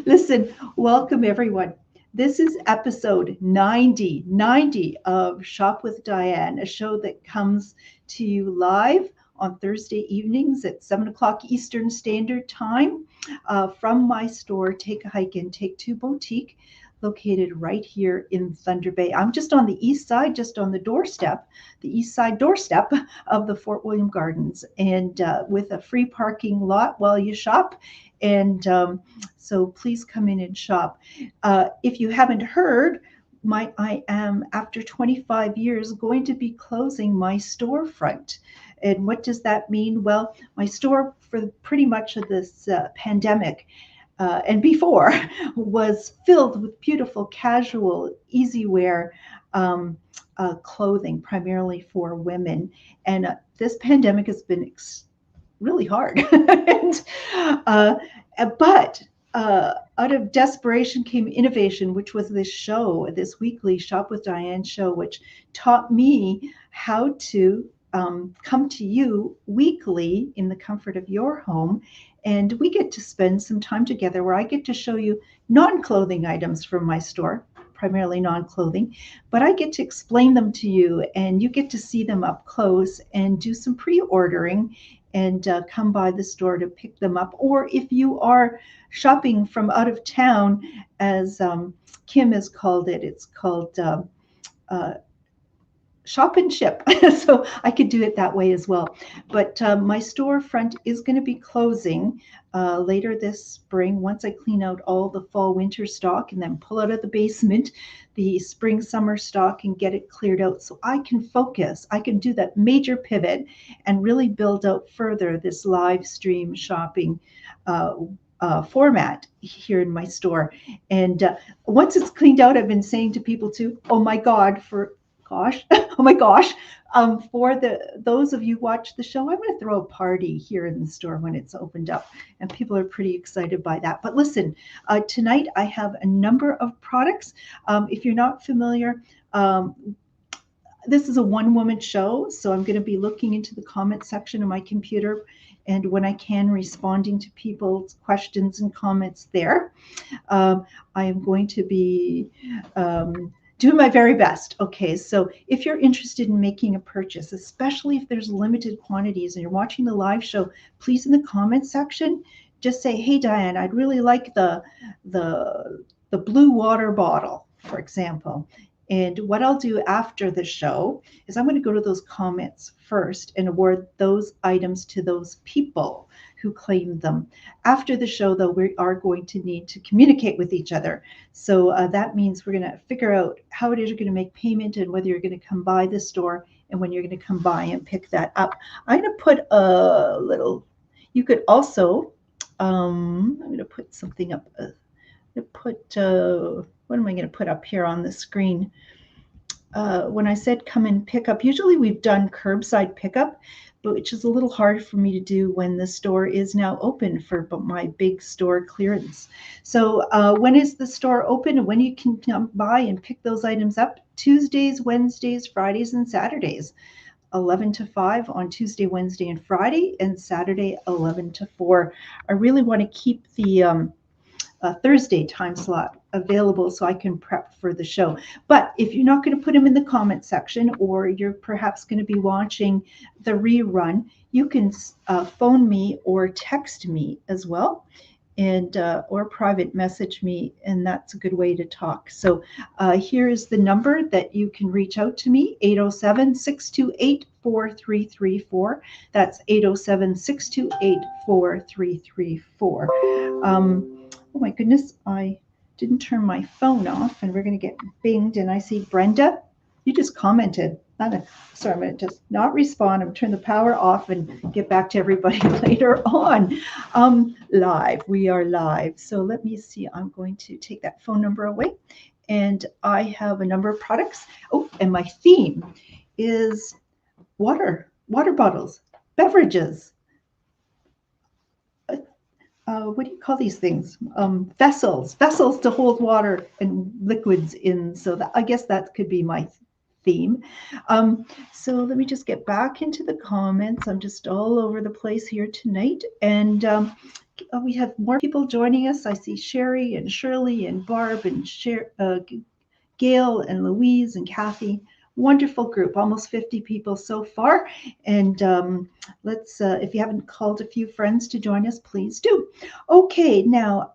Listen, welcome everyone. This is episode 90 of Shop with Diane, a show that comes to you live on Thursday evenings at 7 o'clock Eastern Standard Time from my store, Take a Hike and Take Two Boutique, located right here in Thunder Bay. I'm just on the east side, just on the east side doorstep of the Fort William Gardens, and with a free parking lot while you shop. And so please come in and shop. If you haven't heard, I am, after 25 years, going to be closing my storefront. And what does that mean? Well, my store for pretty much of this pandemic and before was filled with beautiful, casual, easy wear clothing, primarily for women. And this pandemic has been really hard. and, but out of desperation came innovation, which was this show, this weekly Shop with Diane show, which taught me how to come to you weekly in the comfort of your home. And we get to spend some time together where I get to show you non-clothing items from my store, primarily non-clothing, but I get to explain them to you and you get to see them up close and do some pre-ordering and come by the store to pick them up. Or if you are shopping from out of town, as Kim has called it, it's called shop and ship. So I could do it that way as well. But my storefront is going to be closing later this spring once I clean out all the fall winter stock and then pull out of the basement the spring summer stock and get it cleared out so I can focus. I can do that major pivot and really build out further this live stream shopping format here in my store. And once it's cleaned out, I've been saying to people too, oh my God, oh my gosh, for those of you who watch the show, I'm going to throw a party here in the store when it's opened up, and people are pretty excited by that. But listen, tonight I have a number of products. If you're not familiar, this is a one-woman show, so I'm going to be looking into the comment section of my computer, and when I can, responding to people's questions and comments there. I am going to be doing my very best. Okay, so if you're interested in making a purchase, especially if there's limited quantities and you're watching the live show, please in the comment section, just say, hey, Diane, I'd really like the blue water bottle, for example. And what I'll do after the show is I'm going to go to those comments first and award those items to those people who claimed them. After the show, though, we are going to need to communicate with each other. So that means we're going to figure out how it is you're going to make payment and whether you're going to come by the store and when you're going to come by and pick that up. I'm going to put a little, you could also, I'm going to put something up. What am I going to put up here on the screen? When I said come and pick up, usually we've done curbside pickup, which is a little hard for me to do when the store is now open for my big store clearance. So when is the store open and when you can come by and pick those items up? Tuesdays, Wednesdays, Fridays, and Saturdays. 11 to 5 on Tuesday, Wednesday, and Friday, and Saturday, 11 to 4. I really want to keep the Thursday time slot available so I can prep for the show. But if you're not going to put them in the comment section, or you're perhaps going to be watching the rerun, you can phone me or text me as well, and or private message me, and that's a good way to talk. So here is the number that you can reach out to me, 807-628-4334. That's 807-628-4334. Oh my goodness, I didn't turn my phone off, and we're going to get binged. And I see Brenda, you just commented. Sorry, I'm going to just not respond. I'm going to turn the power off and get back to everybody later on. Live, we are live. So let me see, I'm going to take that phone number away. And I have a number of products. Oh, and my theme is water bottles, beverages. What do you call these things? Vessels to hold water and liquids in. So that, I guess that could be my theme. So let me just get back into the comments. I'm just all over the place here tonight. And we have more people joining us. I see Sherry and Shirley and Barb and Gail and Louise and Kathy. Wonderful group, almost 50 people so far. And let's, if you haven't called a few friends to join us, please do. Okay, now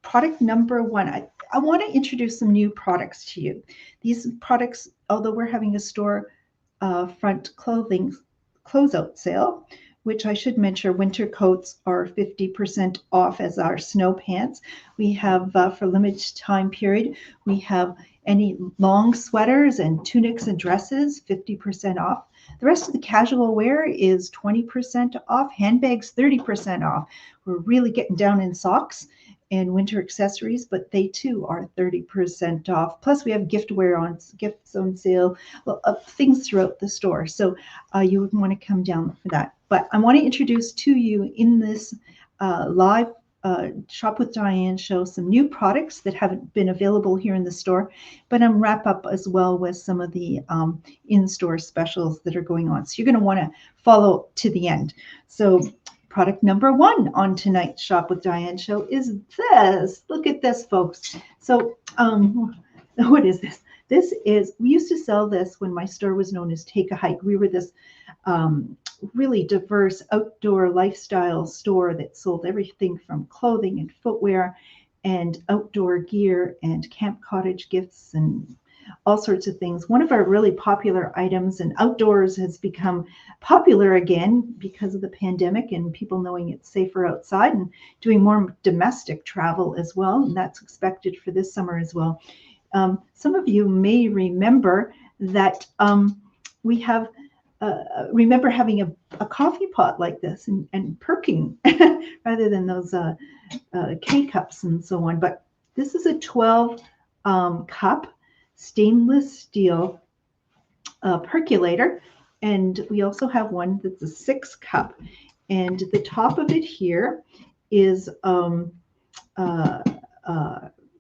product number one. I want to introduce some new products to you. These products, although we're having a store front clothing closeout sale, which I should mention, winter coats are 50% off as our snow pants. We have, for limited time period, we have any long sweaters and tunics and dresses, 50% off. The rest of the casual wear is 20% off. Handbags, 30% off. We're really getting down in socks and winter accessories, but they too are 30% off. Plus we have gifts on sale, things throughout the store. So you would want to come down for that. But I want to introduce to you in this live Shop with Diane show some new products that haven't been available here in the store, but I'm wrap up as well with some of the in-store specials that are going on. So you're going to want to follow to the end. So product number one on tonight's Shop with Diane show is this. Look at this, folks. So what is this? This is, we used to sell this when my store was known as Take a Hike. We were this really diverse outdoor lifestyle store that sold everything from clothing and footwear and outdoor gear and camp cottage gifts and all sorts of things. One of our really popular items, and outdoors has become popular again because of the pandemic and people knowing it's safer outside and doing more domestic travel as well. And that's expected for this summer as well. Some of you may remember that we have remember having a coffee pot like this and perking rather than those K-cups and so on. But this is a 12 cup stainless steel percolator. And we also have one that's a 6 cup. And the top of it here is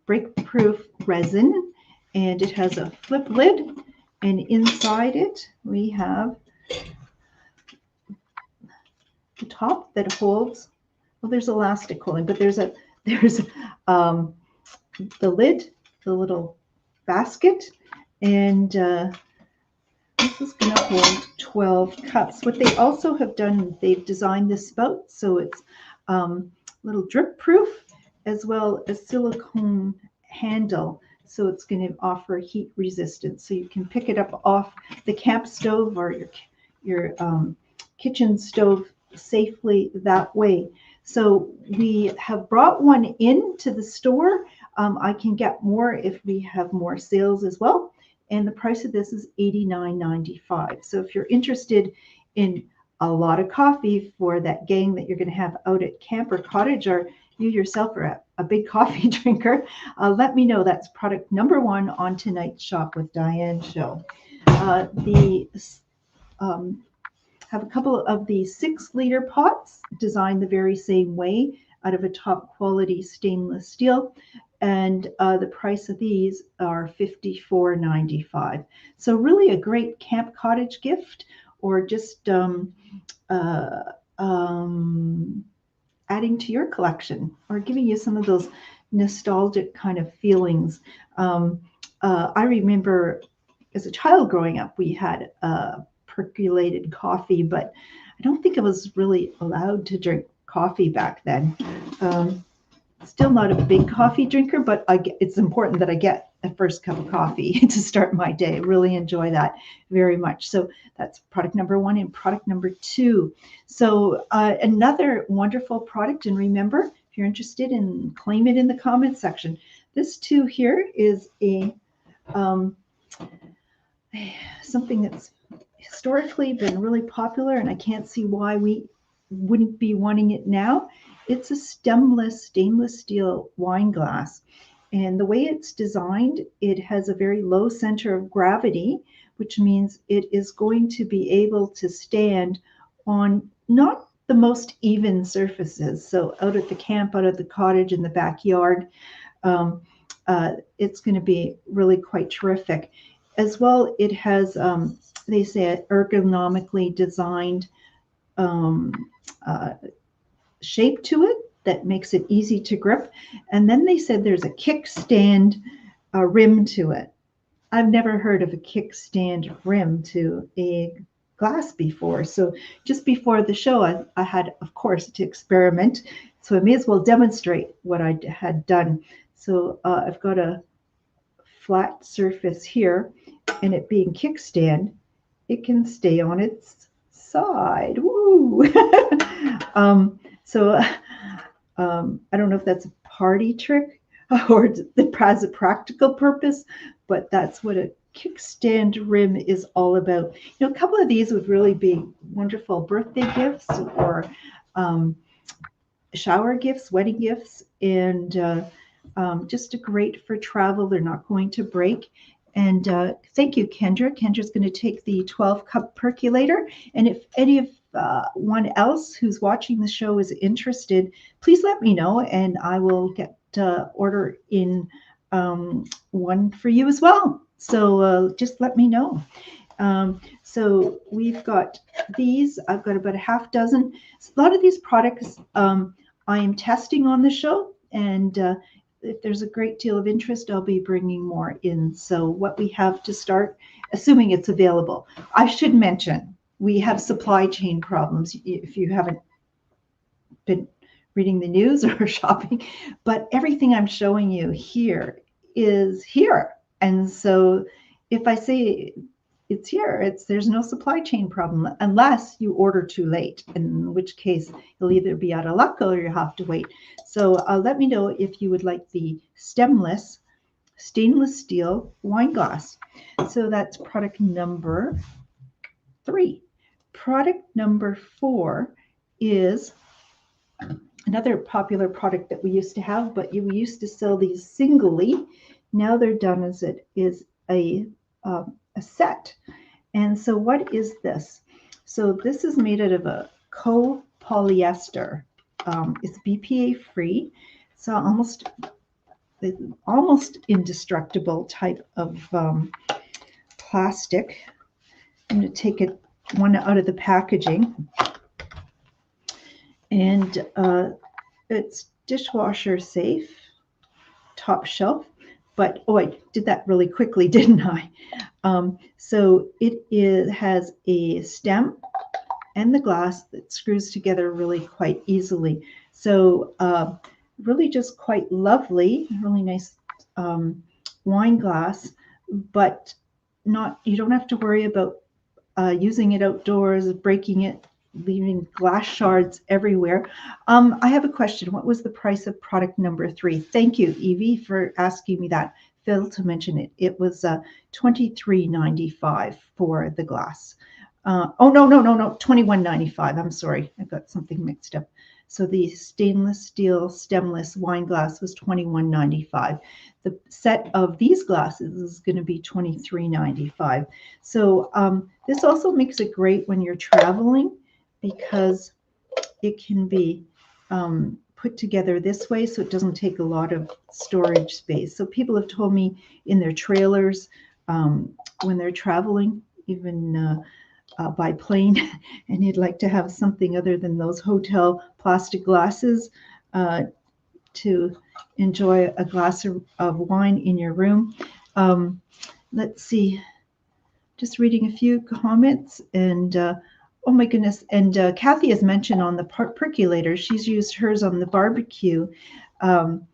break-proof resin. And it has a flip lid. And inside it, we have the top that holds, well, there's elastic holding, but there's the lid, the little basket, and this is going to hold 12 cups. What they also have done, they've designed this spout so it's little drip proof as well as silicone handle. So it's going to offer heat resistance. So you can pick it up off the camp stove or your kitchen stove safely that way. So we have brought one into the store. I can get more if we have more sales as well. And the price of this is $89.95. So if you're interested in a lot of coffee for that gang that you're going to have out at camp or cottage, or you yourself are a big coffee drinker, let me know. That's product number one on tonight's Shop with Diane show. Have a couple of the 6-liter pots designed the very same way out of a top quality stainless steel. And the price of these are $54.95. So really a great camp cottage gift, or just adding to your collection, or giving you some of those nostalgic kind of feelings. I remember as a child growing up, we had percolated coffee, but I don't think I was really allowed to drink coffee back then. Still not a big coffee drinker, but it's important that I get a first cup of coffee to start my day. I really enjoy that very much. So that's product number one. And product number two. So another wonderful product. And remember, if you're interested in, claim it in the comment section. This too here is a something that's historically been really popular, and I can't see why we wouldn't be wanting it now. It's a stemless stainless steel wine glass. And the way it's designed, it has a very low center of gravity, which means it is going to be able to stand on not the most even surfaces. So out at the camp, out at the cottage, in the backyard, it's going to be really quite terrific. as well, it has, they say, ergonomically designed um, uh, shape to it that makes it easy to grip. And then they said there's a kickstand rim to it. I've never heard of a kickstand rim to a glass before. So just before the show, I had, of course, to experiment. So I may as well demonstrate what I had done. So I've got a flat surface here, and it being kickstand, it can stay on its side. Woo! So I don't know if that's a party trick or has a practical purpose, but that's what a kickstand rim is all about. You know, a couple of these would really be wonderful birthday gifts or shower gifts, wedding gifts, and just great for travel. They're not going to break. And thank you, Kendra. Kendra's going to take the 12-cup percolator. And if any of one else who's watching the show is interested, please let me know, and I will get order in one for you as well. So just let me know. So we've got these. I've got about a half dozen. A lot of these products I am testing on the show, and if there's a great deal of interest, I'll be bringing more in. So what we have to start, assuming it's available. I should mention, we have supply chain problems if you haven't been reading the news or shopping, but everything I'm showing you here is here. And so if I say it's here, there's no supply chain problem unless you order too late, in which case you'll either be out of luck or you have to wait. So let me know if you would like the stemless stainless steel wine glass. So that's product number 3. Product number 4 is another popular product that we used to have, but we used to sell these singly. Now they're done as it is a set. And so what is this? So this is made out of a copolyester. It's BPA free. It's almost indestructible type of plastic. I'm going to take one out of the packaging. And it's dishwasher safe, top shelf. But oh, I did that really quickly, didn't I? So it has a stem and the glass that screws together really quite easily. So really just quite lovely, really nice wine glass, but you don't have to worry about using it outdoors, breaking it, leaving glass shards everywhere. I have a question. What was the price of product number 3? Thank you, Evie, for asking me that. Failed to mention it. It was $23.95 for the glass. No, $21.95. I'm sorry, I got something mixed up. So the stainless steel stemless wine glass was $21.95. The set of these glasses is going to be $23.95. So this also makes it great when you're traveling, because it can be put together this way so it doesn't take a lot of storage space. So people have told me in their trailers when they're traveling, even by plane, and you'd like to have something other than those hotel plastic glasses to enjoy a glass of wine in your room. Let's see, just reading a few comments, and oh my goodness. And Kathy has mentioned on the percolator, she's used hers on the barbecue, and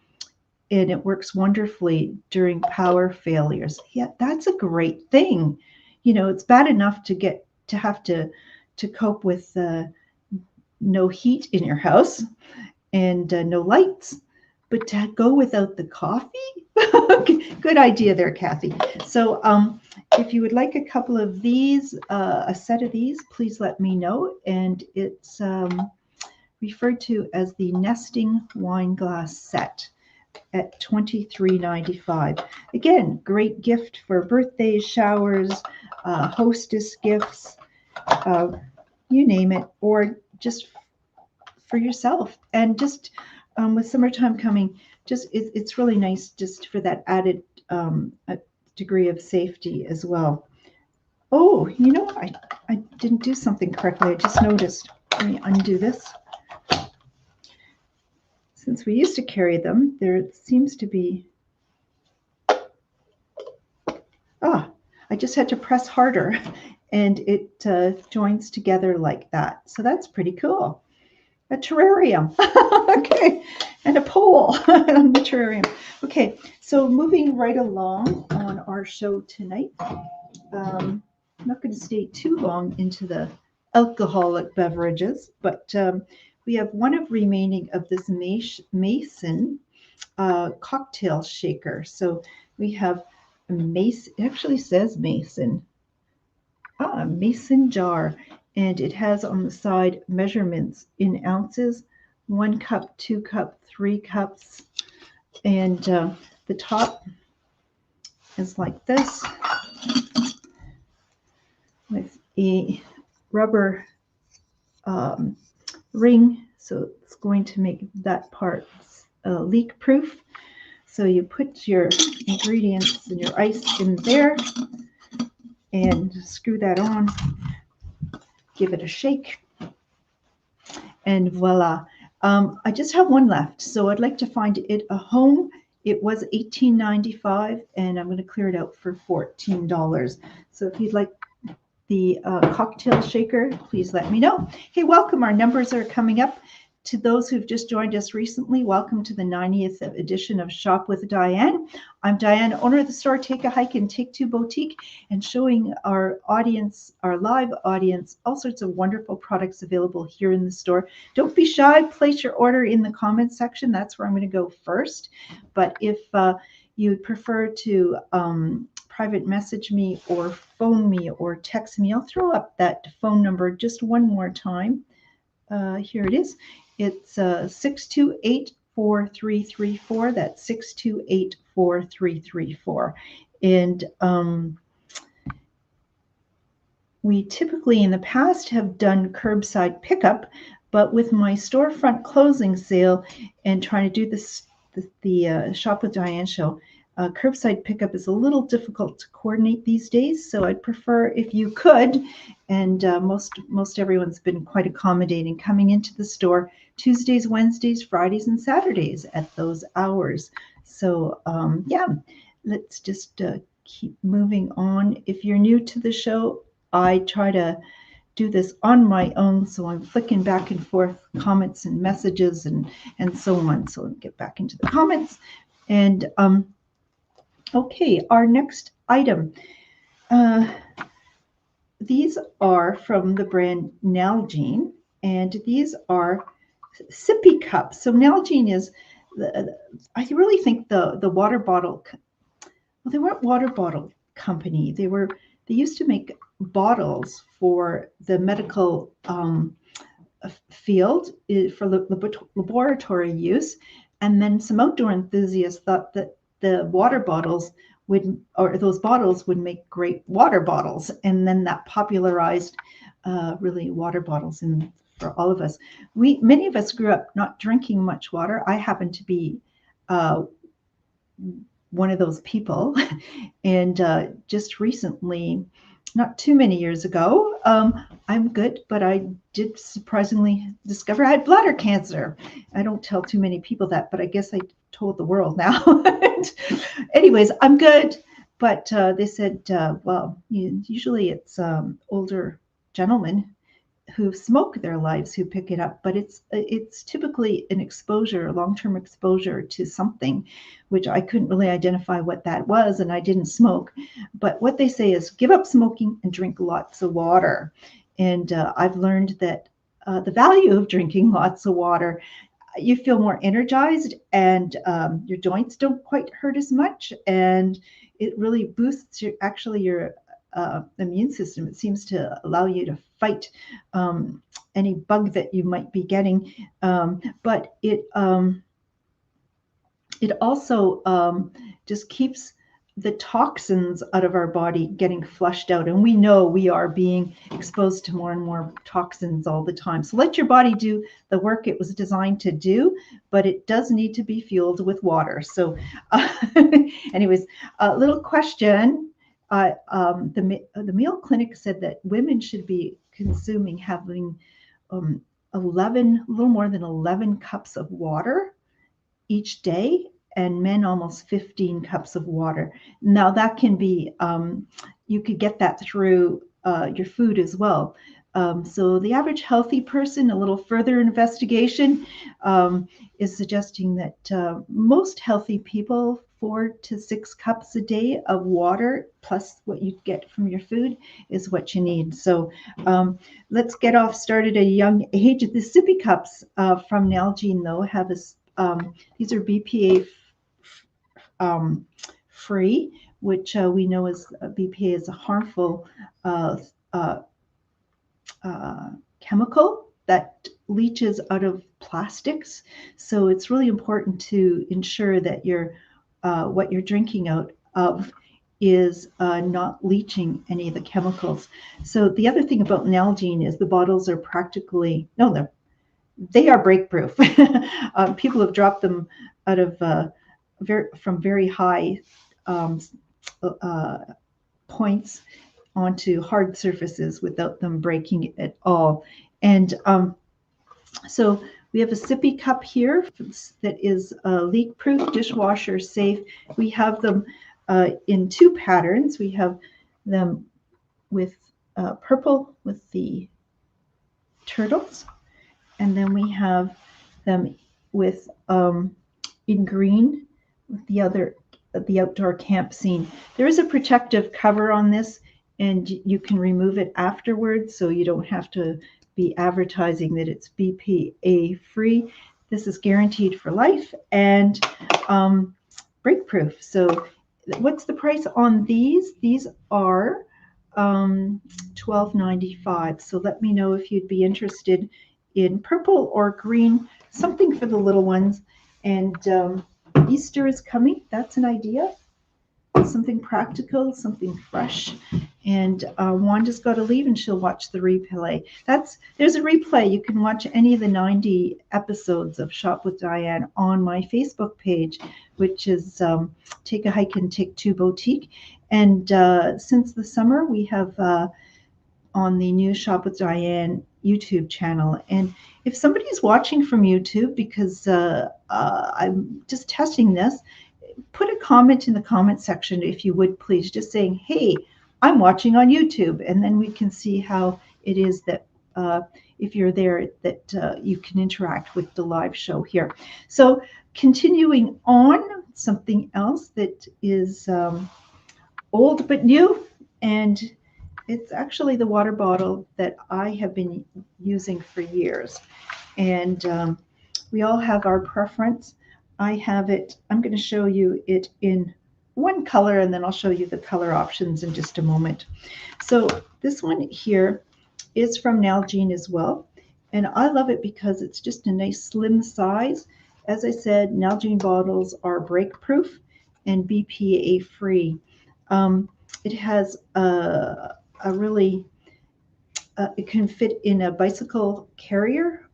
it works wonderfully during power failures. Yeah, that's a great thing. You know, it's bad enough to have to cope with no heat in your house and no lights, but to go without the coffee? Good idea there, Kathy. So if you would like a couple of these, a set of these, please let me know. And it's referred to as the nesting wine glass set at $23.95. Again, great gift for birthdays, showers, hostess gifts, you name it, or just for yourself. And just with summertime coming, just it's really nice just for that added degree of safety as well. Oh, you know, I didn't do something correctly. I just noticed. Let me undo this. Since we used to carry them, there seems to be, I just had to press harder and it joins together like that. So that's pretty cool. A terrarium. Okay, and a pole on the terrarium. Okay, so moving right along on our show tonight. I'm not going to stay too long into the alcoholic beverages, but we have one of remaining of this Mason cocktail shaker. So we have a Mason, it actually says Mason, Mason jar, and it has on the side measurements in ounces, 1 cup, 2 cup, 3 cups, and the top is like this with a rubber ring, so it's going to make that part leak proof. So you put your ingredients and your ice in there and screw that on, give it a shake, and voila. I just have one left, so I'd like to find it a home. It was $18.95, and I'm going to clear it out for $14. So if you'd like the cocktail shaker, please let me know. Hey, welcome. Our numbers are coming up. To those who've just joined us recently, welcome to the 90th edition of Shop with Diane. I'm Diane, owner of the store Take a Hike and Take Two Boutique, and showing our audience, our live audience, all sorts of wonderful products available here in the store. Don't be shy. Place your order in the comments section. That's where I'm going to go first. But if you'd prefer to private message me or phone me or text me, I'll throw up that phone number just one more time. Here it is. It's 628-4334. That's 628-4334. And we typically in the past have done curbside pickup, but with my storefront closing sale and trying to do the Shop with Diane show, curbside pickup is a little difficult to coordinate these days, so I'd prefer if you could, and most everyone's been quite accommodating, coming into the store Tuesdays, Wednesdays, Fridays, and Saturdays at those hours. So yeah, let's just keep moving on. If you're new to the show, I try to do this on my own, so I'm flicking back and forth comments and messages and so on. So let me get back into the comments. And okay, our next item. These are from the brand Nalgene, and these are sippy cups. So Nalgene is, I really think the water bottle, well, they weren't water bottle company. They used to make bottles for the medical field for laboratory use, and then some outdoor enthusiasts thought that the water bottles those bottles would make great water bottles, and then that popularized really water bottles for all of us. Many of us grew up not drinking much water. I happen to be one of those people, and just recently, not too many years ago, I'm good, but I did surprisingly discover I had bladder cancer. I don't tell too many people that, but I guess I told the world now. Anyways, I'm good, but they said, well, usually it's older gentlemen who smoke their lives who pick it up, but it's typically an exposure, a long-term exposure to something, which I couldn't really identify what that was, and I didn't smoke. But what they say is give up smoking and drink lots of water. And I've learned that the value of drinking lots of water, you feel more energized, and your joints don't quite hurt as much, and it really boosts your immune system. It seems to allow you to fight any bug that you might be getting, but it also just keeps the toxins out of our body getting flushed out. And we know we are being exposed to more and more toxins all the time. So let your body do the work it was designed to do, but it does need to be fueled with water. So anyways, a little question. The Mayo Clinic said that women should be having 11, a little more than 11 cups of water each day, and men almost 15 cups of water. Now that can be, you could get that through your food as well. So the average healthy person, a little further investigation, is suggesting that most healthy people, 4 to 6 cups a day of water plus what you get from your food is what you need. So let's get off started at a young age. The sippy cups from Nalgene, though, have these are BPA free, which we know is BPA is a harmful chemical that leaches out of plastics. So it's really important to ensure that what you're drinking out of is not leaching any of the chemicals. So the other thing about Nalgene is the bottles are they are break proof. People have dropped them out of from very high points onto hard surfaces without them breaking at all. And so we have a sippy cup here that is leak proof, dishwasher safe. We have them in 2 patterns. We have them with purple with the turtles, and then we have them with in green with the outdoor camp scene. There is a protective cover on this, and you can remove it afterwards, so you don't have to be advertising that it's BPA free. This is guaranteed for life and break proof. So what's the price on these? These are $12.95. So let me know if you'd be interested in purple or green, something for the little ones. And Easter is coming. That's an idea. Something practical, something fresh. And Wanda's got to leave and she'll watch the replay. There's a replay. You can watch any of the 90 episodes of Shop with Diane on my Facebook page, which is Take a Hike and Take Two Boutique. And since the summer, we have on the new Shop with Diane YouTube channel. And if somebody's watching from YouTube, because I'm just testing this, put a comment in the comment section if you would, please, just saying, hey, I'm watching on YouTube, and then we can see how it is that if you're there, that you can interact with the live show here. So continuing on, something else that is old but new, and it's actually the water bottle that I have been using for years. And we all have our preference. I have it, I'm going to show you it in one color, and then I'll show you the color options in just a moment. So this one here is from Nalgene as well. And I love it because it's just a nice slim size. As I said, Nalgene bottles are break proof and BPA free. It has a really, it can fit in a bicycle carrier.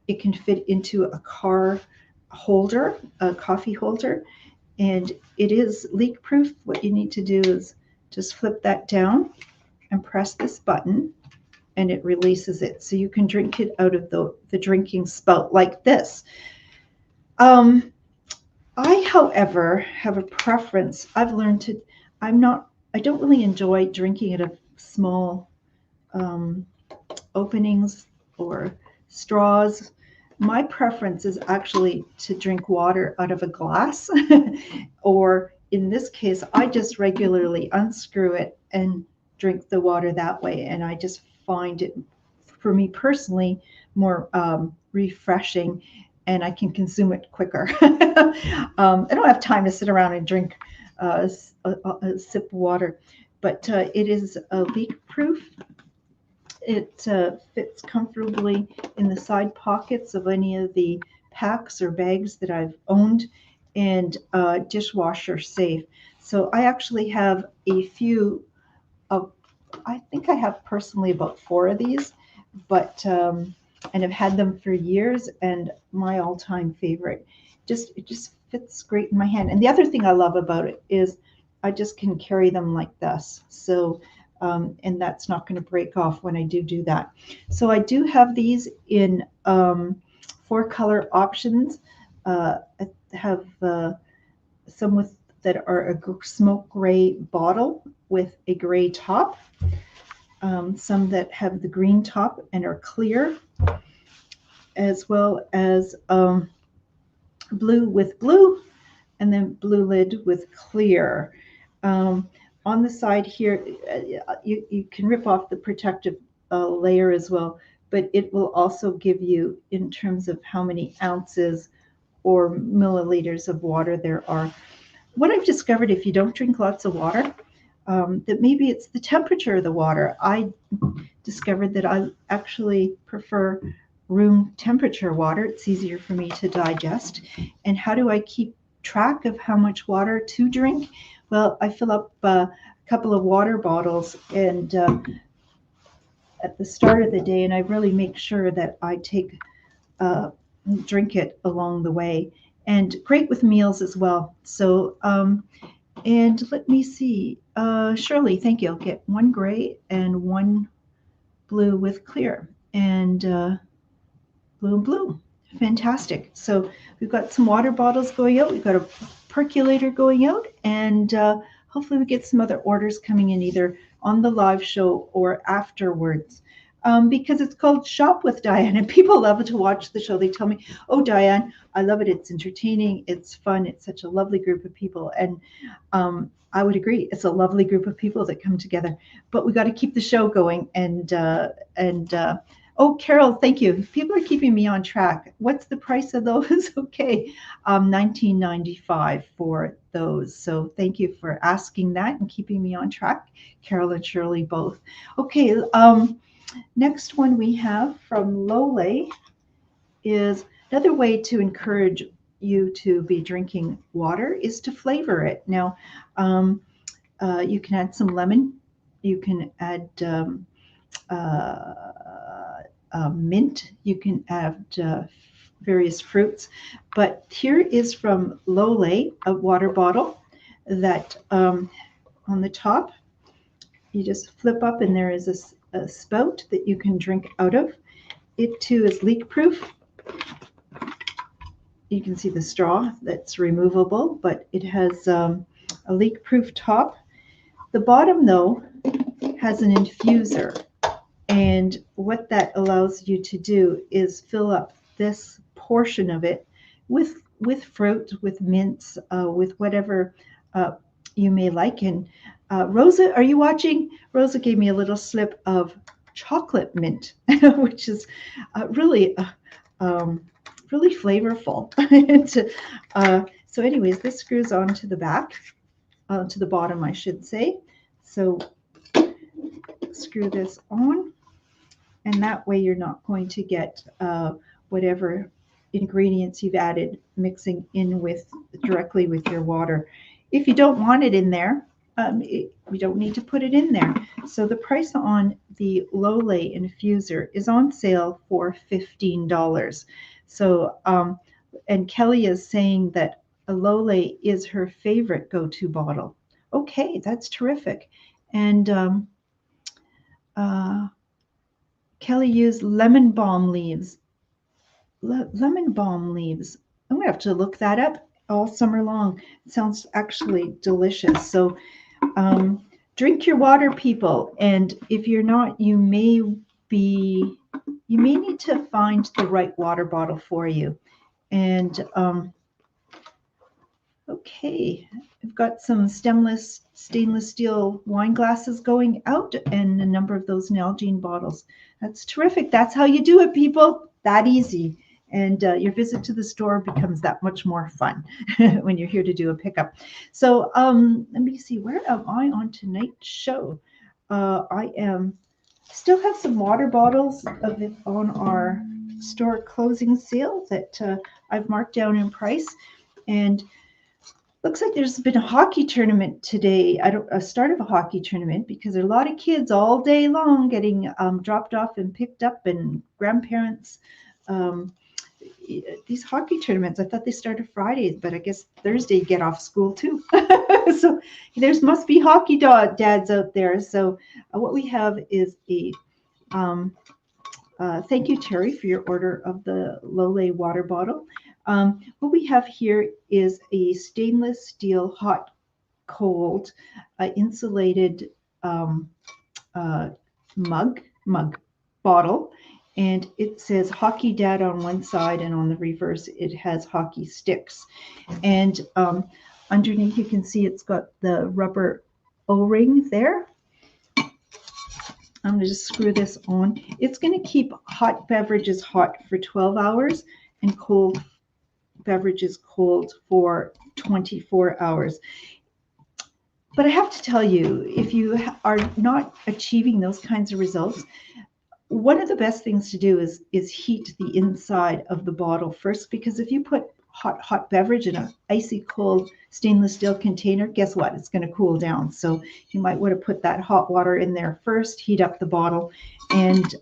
It can fit into a car holder, a coffee holder, and it is leak proof. What you need to do is just flip that down and press this button, and it releases it. So you can drink it out of the drinking spout like this. I, however, have a preference. I've learned to, I don't really enjoy drinking out of small openings or straws. My preference is actually to drink water out of a glass, or in this case, I just regularly unscrew it and drink the water that way. And I just find it, for me personally, more refreshing, and I can consume it quicker. I don't have time to sit around and drink a sip of water, but it is leak proof. It fits comfortably in the side pockets of any of the packs or bags that I've owned, and dishwasher safe. So I actually have a few of, I think I have personally about 4 of these, but and I've had them for years, and my all-time favorite. It just fits great in my hand. And the other thing I love about it is I just can carry them like this. So and that's not going to break off when I do that. So I do have these in 4 color options. I have some with that are a smoke gray bottle with a gray top. Some that have the green top and are clear, as well as blue with blue, and then blue lid with clear. On the side here, you can rip off the protective layer as well, but it will also give you in terms of how many ounces or milliliters of water there are. What I've discovered, if you don't drink lots of water, that maybe it's the temperature of the water. I discovered that I actually prefer room temperature water. It's easier for me to digest. And how do I keep track of how much water to drink? Well, I fill up a couple of water bottles and at the start of the day, and I really make sure that I drink it along the way. And great with meals as well. So, and let me see. Shirley, thank you. I'll get 1 gray and 1 blue with clear, and blue and blue. Fantastic. So we've got some water bottles going out. We've got a percolator going out, and hopefully we get some other orders coming in either on the live show or afterwards. Because it's called Shop with Diane, and people love to watch the show. They tell me, "Oh, Diane, I love it. It's entertaining. It's fun. It's such a lovely group of people." And I would agree. It's a lovely group of people that come together. But we got to keep the show going. And oh, Carol, thank you. People are keeping me on track. What's the price of those? Okay, $19.95 for those. So thank you for asking that and keeping me on track, Carol and Shirley both. Okay. Next one we have from LowLate is another way to encourage you to be drinking water is to flavor it. Now, you can add some lemon. You can add mint. You can add various fruits. But here is from LowLate, a water bottle that on the top, you just flip up and there is a spout that you can drink out of. It too is leak proof. You can see the straw that's removable, but it has a leak proof top. The bottom though has an infuser, and what that allows you to do is fill up this portion of it with fruit, with mints, with whatever you may like. And Rosa, are you watching? Rosa gave me a little slip of chocolate mint, which is really really flavorful. So anyways, this screws onto the back, to the bottom, I should say. So screw this on, and that way you're not going to get whatever ingredients you've added mixing in directly with your water. If you don't want it in there, we don't need to put it in there. So the price on the LowLate Infuser is on sale for $15. So, and Kelly is saying that a LowLate is her favorite go-to bottle. Okay, that's terrific. And Kelly used lemon balm leaves. Lemon balm leaves. I'm gonna have to look that up all summer long. It sounds actually delicious. So drink your water, people. And if you're not, you may need to find the right water bottle for you. And okay, I've got some stainless steel wine glasses going out and a number of those Nalgene bottles. That's terrific. That's how you do it, people. That easy. And your visit to the store becomes that much more fun when you're here to do a pickup. So let me see, where am I on tonight's show? I still have some water bottles of it on our store closing sale that I've marked down in price. And Looks like there's been a hockey tournament today. A start of a hockey tournament because there are a lot of kids all day long getting dropped off and picked up, and grandparents. These hockey tournaments, I thought they started Fridays, but I guess Thursday get off school too. So there's must be hockey dads out there. So what we have is a thank you, Terry, for your order of the LowLate water bottle. What we have here is a stainless steel hot cold insulated mug bottle, and it says hockey dad on one side, and on the reverse it has hockey sticks, and underneath you can see it's got the rubber O-ring there. I'm going to just screw this on. It's going to keep hot beverages hot for 12 hours and cold beverages cold for 24 hours. But I have to tell you, if you are not achieving those kinds of results, one of the best things to do is heat the inside of the bottle first, because if you put hot beverage in an icy cold stainless steel container, guess what? It's going to cool down. So you might want to put that hot water in there first, heat up the bottle, and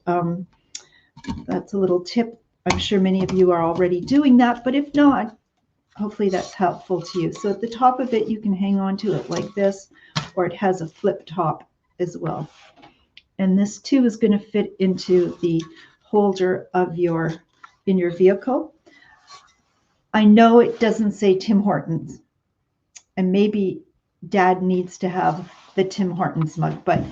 that's a little tip. I'm sure many of you are already doing that, but if not, hopefully that's helpful to you. So at the top of it, you can hang on to it like this, or it has a flip top as well. And this too is going to fit into the holder of in your vehicle. I know it doesn't say Tim Hortons, and maybe Dad needs to have the Tim Hortons mug, but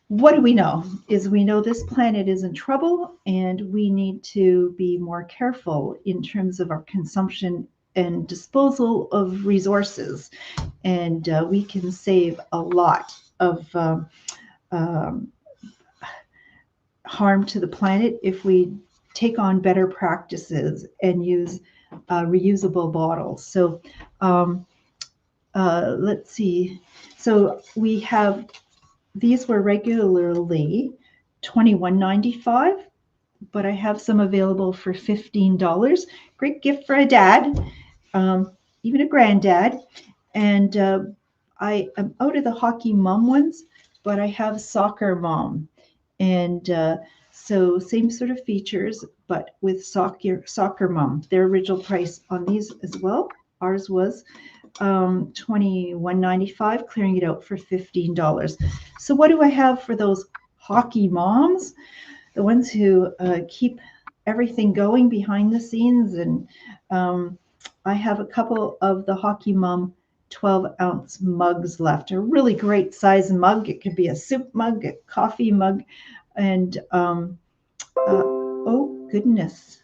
what do we know is we know this planet is in trouble, and we need to be more careful in terms of our consumption and disposal of resources, and we can save a lot of harm to the planet if we take on better practices and use reusable bottles. So let's see. So we have, these were regularly $21.95, but I have some available for $15. Great gift for a dad, even a granddad. And I am out of the hockey mom ones, but I have soccer mom. And so same sort of features, but with soccer mom. Their original price on these as well. Ours was $21.95, clearing it out for $15. So what do I have for those hockey moms? The ones who keep everything going behind the scenes. And I have a couple of the hockey mom 12-ounce mugs left. A really great size mug. It could be a soup mug, a coffee mug, and oh goodness,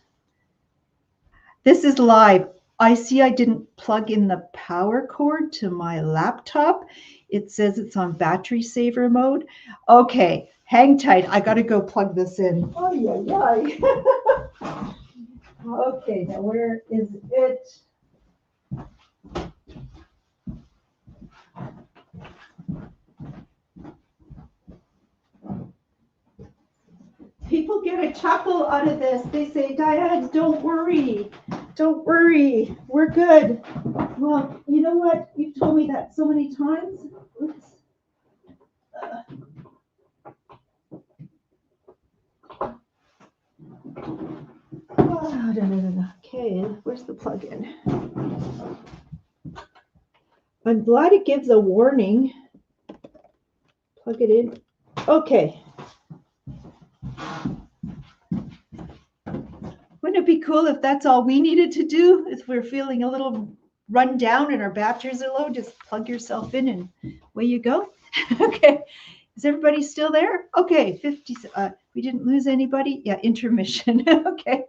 this is live. I see I didn't plug in the power cord to my laptop. It says it's on battery saver mode. Okay, hang tight. I got to go plug this in. Oh yeah. Okay, now where is it? People get a chuckle out of this. They say, Diane, don't worry. Don't worry. We're good. Well, you know what? You've told me that so many times. Oops. Okay, where's the plug-in? I'm glad it gives a warning. Plug it in. Okay. Wouldn't it be cool if that's all we needed to do? If we're feeling a little run down and our batteries are low, just plug yourself in and away you go. Okay. Is everybody still there? Okay, 50. We didn't lose anybody. Yeah, intermission. Okay.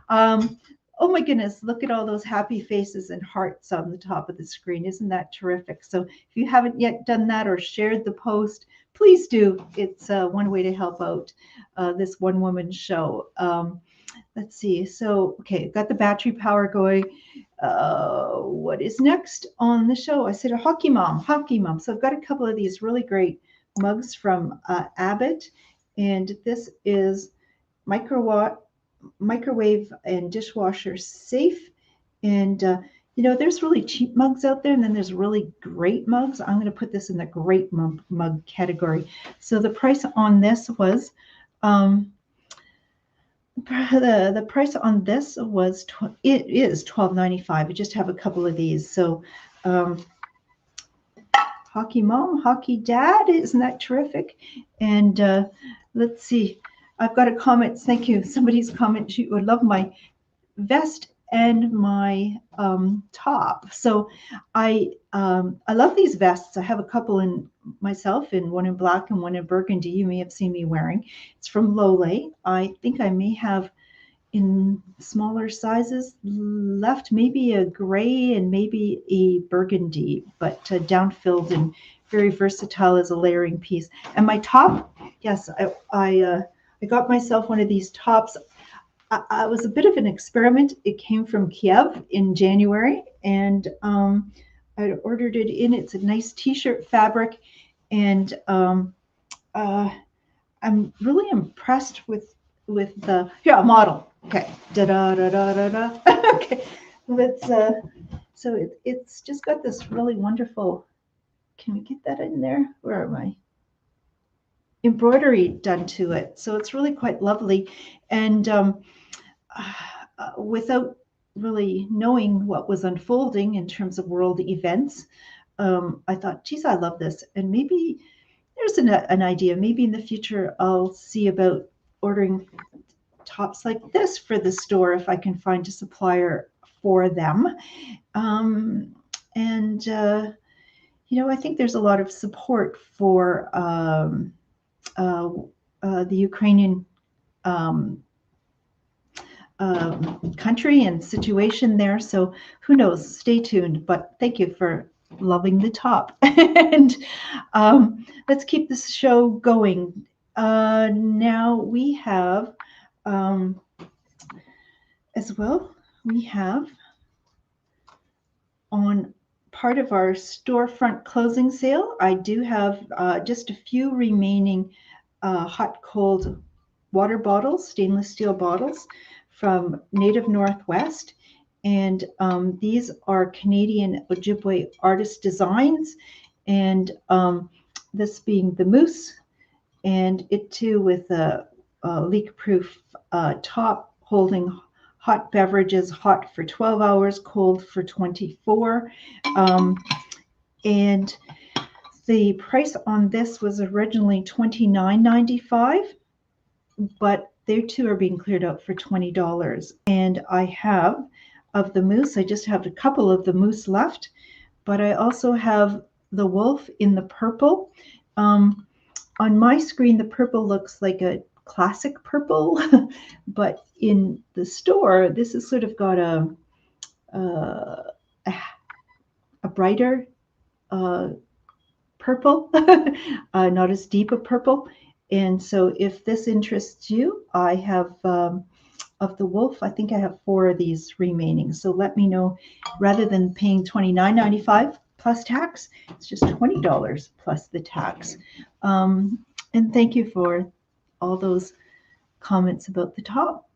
Oh my goodness, look at all those happy faces and hearts on the top of the screen. Isn't that terrific? So if you haven't yet done that or shared the post, please do. It's one way to help out this one-woman show. Let's see. So, okay, got the battery power going. What is next on the show? I said a hockey mom. So I've got a couple of these really great mugs from Abbott, and this is microwave and dishwasher safe. And you know, there's really cheap mugs out there, and then there's really great mugs. I'm going to put this in the great mug category. So the price on this was, the price on this was it is $12.95. I just have a couple of these. So hockey mom, hockey dad, isn't that terrific? And let's see, I've got a comment. Thank you. Somebody's comment. She would love my vest and my top. So I love these vests. I have a couple in myself, and one in black and one in burgundy. You may have seen me wearing. It's from LowLate. I think I may have in smaller sizes left, maybe a gray and maybe a burgundy, but down-filled and very versatile as a layering piece. And my top, yes, I got myself one of these tops. I was a bit of an experiment. It came from Kiev in January, and I ordered it in. It's a nice t-shirt fabric, and I'm really impressed with the model. Okay, da da da da da da. Okay, let's. So it's just got this really wonderful. Can we get that in there? Where am I? Embroidery done to it, so it's really quite lovely, and without really knowing what was unfolding in terms of world events, I thought, geez, I love this, and maybe there's an idea. Maybe in the future I'll see about ordering tops like this for the store if I can find a supplier for them. And you know, I think there's a lot of support for the Ukrainian country and situation there. So who knows? Stay tuned. But thank you for loving the top. And let's keep this show going. Now we have, as well, we have on part of our storefront closing sale, I do have just a few remaining hot cold water bottles, stainless steel bottles from Native Northwest. And these are Canadian Ojibwe artist designs. And this being the moose, and it too with a leak-proof top holding hot beverages, hot for 12 hours, cold for 24. And the price on this was originally $29.95, but they too are being cleared out for $20. And I have, of the moose, I just have a couple of the moose left, but I also have the wolf in the purple. On my screen, the purple looks like a classic purple, but in the store, this has sort of got a brighter purple, not as deep a purple. And so if this interests you, I have of the wolf, I think I have 4 of these remaining. So let me know, rather than paying $29.95 plus tax, it's just $20 plus the tax. And thank you for all those comments about the top.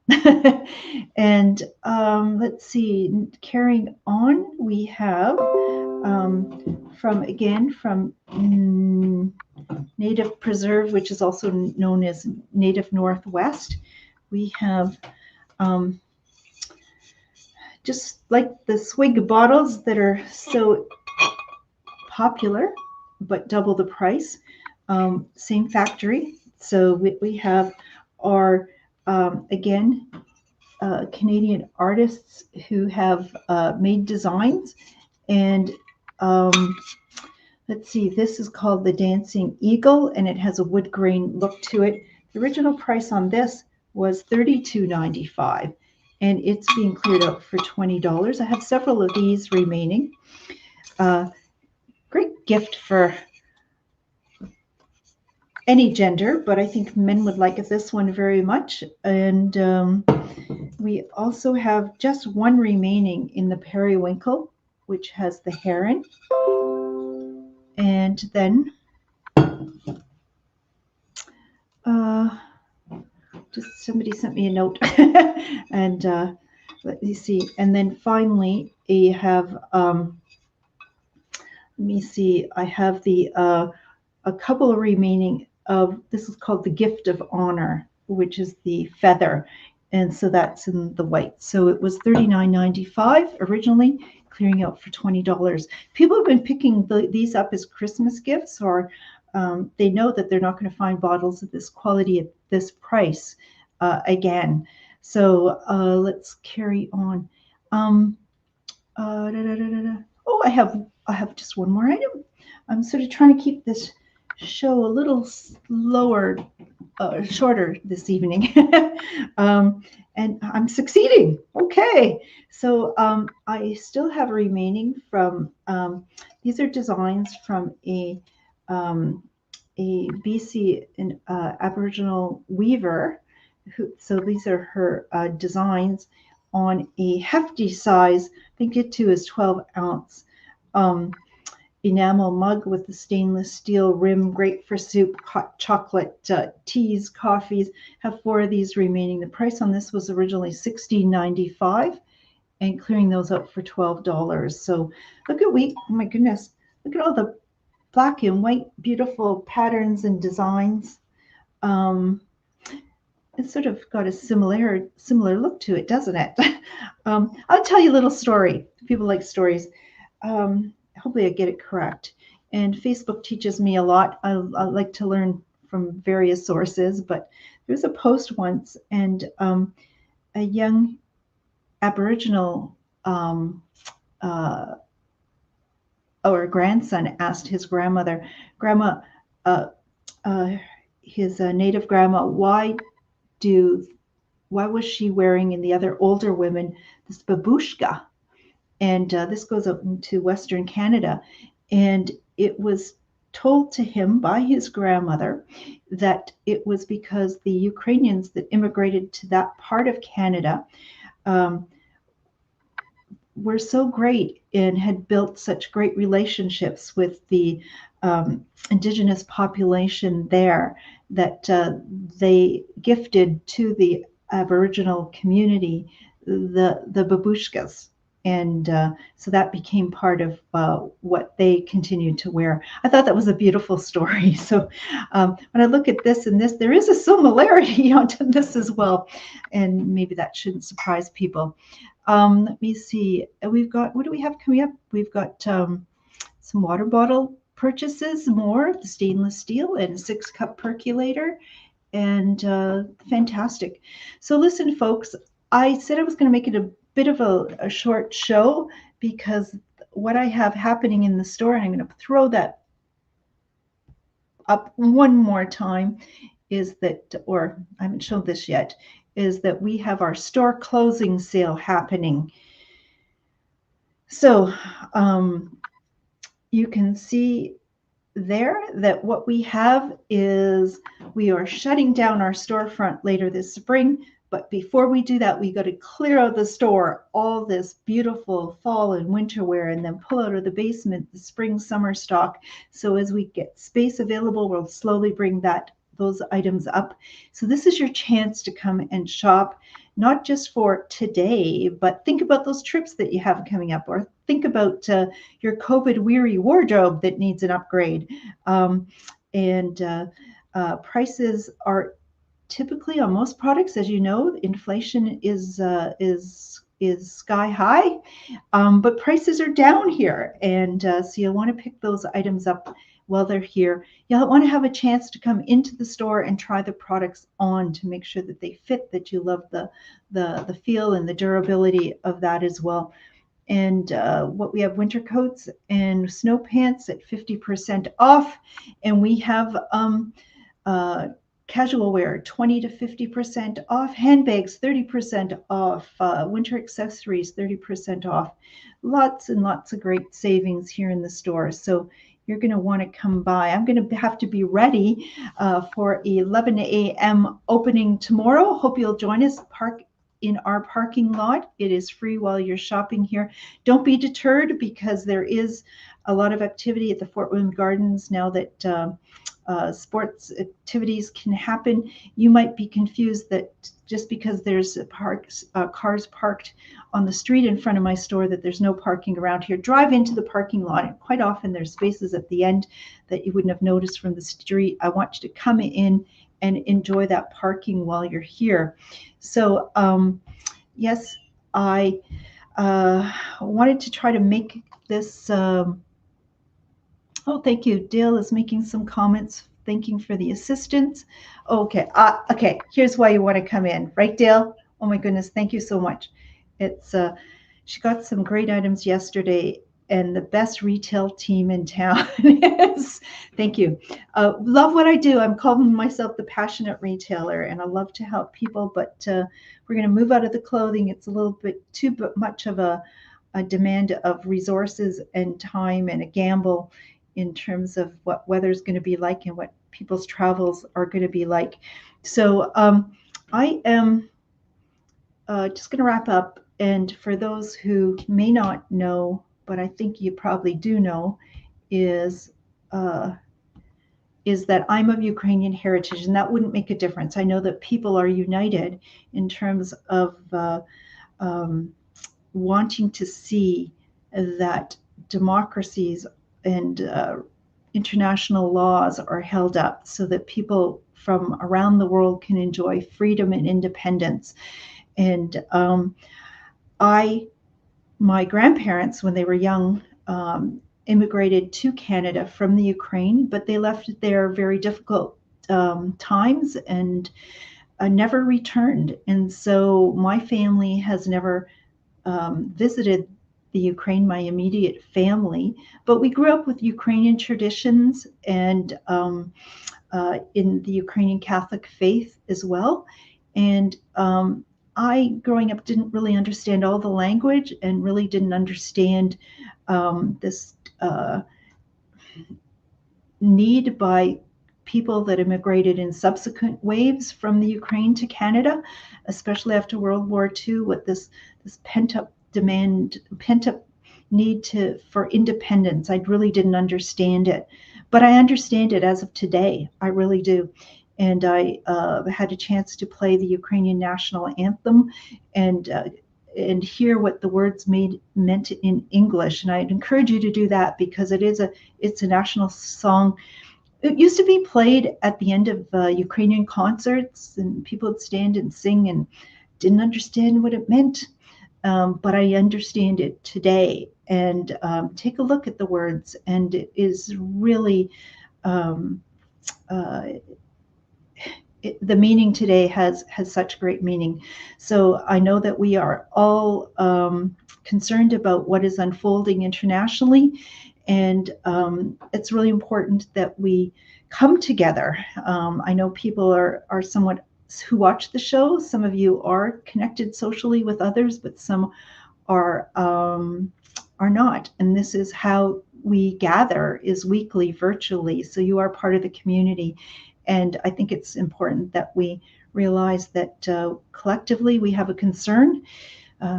And let's see, carrying on, we have from Native Preserve, which is also known as Native Northwest. We have just like the swig bottles that are so popular, but double the price. Same factory. So we have our, again, Canadian artists who have made designs. And let's see, this is called the Dancing Eagle, and it has a wood grain look to it. The original price on this was $32.95, and it's being cleared out for $20. I have several of these remaining. Great gift for any gender, but I think men would like this one very much. And we also have just one remaining in the periwinkle, which has the heron. And then just somebody sent me a note. And let me see. And then finally, I have, let me see, I have the a couple of remaining of, this is called the Gift of Honor, which is the feather. And so that's in the white. So it was $39.95 originally, clearing out for $20. People have been picking these up as Christmas gifts, or they know that they're not going to find bottles of this quality at this price again. So let's carry on. Oh, I have just one more item. I'm sort of trying to keep this show a little slower, shorter this evening. And I'm succeeding. Okay. So I still have remaining from, these are designs from a BC Aboriginal Weaver. So these are her designs on a hefty size. I think it too is 12-ounce. Enamel mug with the stainless steel rim, great for soup, hot chocolate, teas, coffees. Have 4 of these remaining. The price on this was originally $16.95, and clearing those out for $12. So look at oh my goodness, look at all the black and white beautiful patterns and designs. It's sort of got a similar look to it, doesn't it? I'll tell you a little story. People like stories. Hopefully I get it correct. And Facebook teaches me a lot. I like to learn from various sources, but there was a post once, and a young Aboriginal or grandson asked his grandmother, Grandma, his native grandma, why was she wearing, and the other older women, this babushka? And this goes up into Western Canada. And it was told to him by his grandmother that it was because the Ukrainians that immigrated to that part of Canada were so great and had built such great relationships with the Indigenous population there that they gifted to the Aboriginal community the babushkas. And so that became part of what they continued to wear. I thought that was a beautiful story. So when I look at this and this, there is a similarity onto this as well. And maybe that shouldn't surprise people. Let me see. We've got, what do we have coming up? We've got some water bottle purchases, more of the stainless steel, and a 6-cup percolator. And fantastic. So listen, folks, I said I was going to make it a bit of a short show, because what I have happening in the store, and I'm going to throw that up one more time, is that, or I haven't shown this yet, is that we have our store closing sale happening. So you can see there that what we have is we are shutting down our storefront later this spring. But before we do that, we got to clear out the store, all this beautiful fall and winter wear, and then pull out of the basement the spring summer stock. So as we get space available, we'll slowly bring those items up. So this is your chance to come and shop, not just for today, but think about those trips that you have coming up, or think about your COVID weary wardrobe that needs an upgrade. Prices are typically on most products, as you know, inflation is sky high, but prices are down here, and so you'll want to pick those items up while they're here. You'll want to have a chance to come into the store and try the products on to make sure that they fit, that you love the feel and the durability of that as well. And what we have, winter coats and snow pants at 50% off, and we have casual wear 20 to 50% off, handbags 30% off, winter accessories 30% off. Lots and lots of great savings here in the store. So you're going to want to come by. I'm going to have to be ready for 11 a.m. opening tomorrow. Hope you'll join us. Park in our parking lot. It is free while you're shopping here. Don't be deterred, because there is a lot of activity at the Fort William Gardens now that sports activities can happen. You might be confused that just because there's cars parked on the street in front of my store that there's no parking around here. Drive into the parking lot, and quite often there's spaces at the end that you wouldn't have noticed from the street. I want you to come in and enjoy that parking while you're here. So yes, I wanted to try to make this oh, thank you. Dale is making some comments, thanking for the assistance. Okay, okay, here's why you want to come in, right, Dale? Oh my goodness, thank you so much. It's she got some great items yesterday, and the best retail team in town. Yes, thank you. Love what I do. I'm calling myself the passionate retailer, and I love to help people, but we're going to move out of the clothing. It's a little bit too much of a demand of resources and time, and a gamble in terms of what weather's going to be like and what people's travels are going to be like. So I am just going to wrap up. And for those who may not know, but I think you probably do know, is that I'm of Ukrainian heritage, and that wouldn't make a difference. I know that people are united in terms of wanting to see that democracies and international laws are held up so that people from around the world can enjoy freedom and independence. And my grandparents, when they were young, immigrated to Canada from the Ukraine, but they left there very difficult times and never returned. And so my family has never visited the Ukraine, my immediate family, but we grew up with Ukrainian traditions and in the Ukrainian Catholic faith as well. And I, growing up, didn't really understand all the language and really didn't understand this need by people that immigrated in subsequent waves from the Ukraine to Canada, especially after World War II, with this pent-up demand, pent-up need for independence. I really didn't understand it, but I understand it as of today. I really do. And I had a chance to play the Ukrainian national anthem and hear what the words meant in English. And I'd encourage you to do that, because it's a national song. It used to be played at the end of Ukrainian concerts, and people would stand and sing and didn't understand what it meant. But I understand it today, and take a look at the words, and it is really the meaning today has such great meaning. So I know that we are all concerned about what is unfolding internationally, and it's really important that we come together. I know people are somewhat who watch the show. Some of you are connected socially with others, but some are not. And this is how we gather, is weekly, virtually. So you are part of the community. And I think it's important that we realize that collectively we have a concern,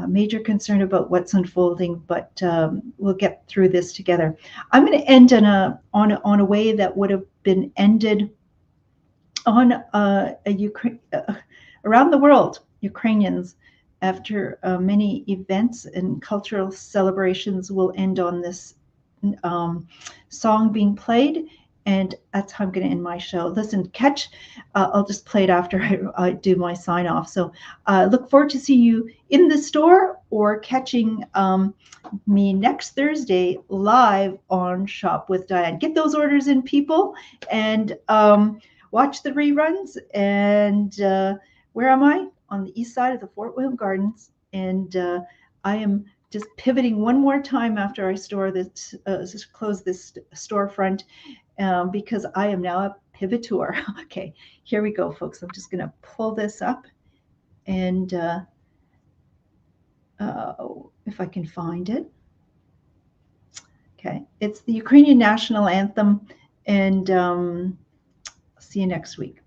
major concern about what's unfolding, but we'll get through this together. I'm going to end on a way that would have been ended on around the world. Ukrainians, after many events and cultural celebrations, will end on this song being played. And that's how I'm going to end my show. Listen, I'll just play it after I do my sign off. So look forward to see you in the store or catching me next Thursday live on Shop with Diane. Get those orders in, people, and watch the reruns. And where am I? On the east side of the Fort William Gardens. And I am just pivoting one more time after I close this storefront. Because I am now a pivoteur. Okay, here we go, folks. I'm just going to pull this up, and if I can find it. Okay, it's the Ukrainian national anthem, and see you next week.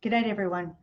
Good night, everyone.